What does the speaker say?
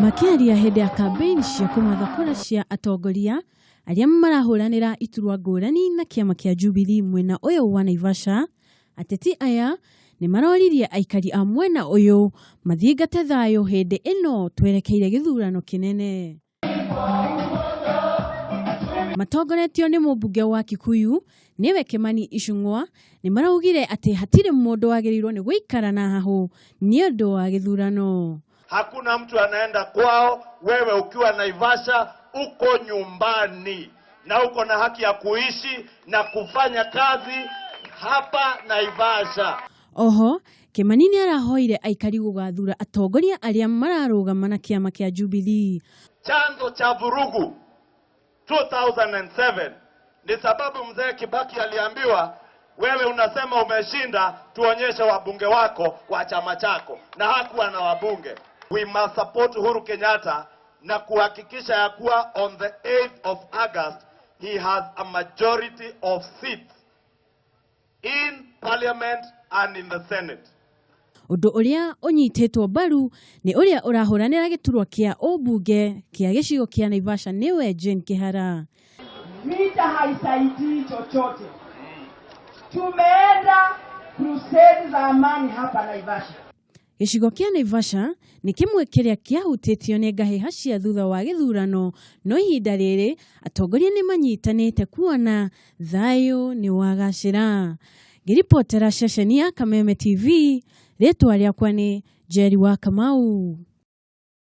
Makiaria hende ya campaign cia kumatha kura cia atongoria aria marahuranira iturwa ngurani na kiama kia Jubilee mwena uyu wa Naivasha, ateti aya ni maroririe aikari a mwena uyu mathingate thayo hende ino twerekeire githurano kinene. Matongoretio ni mumbunge wa Kikuyu niwe Kimani Ichung'wa ni maraugire ati hatire mundu wagirirwo ni guikara na hahu ni undu wa githurano. Hakuna mtu anaenda kwao. Wewe ukiwa Naivasha uko nyumbani na uko na haki ya kuishi na kufanya kazi hapa Naivasha. Oho, Kimani ni arahoire aikari gugathura atongoria aria mararugama na kiama kia Jubilee. Chanzo cha vurugu 2007 ni sababu mzee Kibaki aliambiwa, wewe unasema umeshinda, tuonyeshe wabunge wako wa chama chako, na hakuwa na wabunge. We must support Uhuru Kenyatta na kuhakikisha ya kuwa on the 8th of August he has a majority of seats in parliament and in the Senate. Undu uria unyitetwo baru ni uria urahuranira giturwa kia ubunge kia gicigo kia Naivasha niwe Jane Kihara. Vita haisaidii chochote. Tumeenda crusade za amani hapa Naivasha. Gicigo kia Naivasha ni kimwe kiria kiahutitio ni ngahiha cia thutha wa githurano, no ihinda riri atongoria ni manyitanite kuona thayo ni wagacira. Ngiripotera ceceni ya Kameme TV, ritwa riakwa ni Jerry wa Kamau.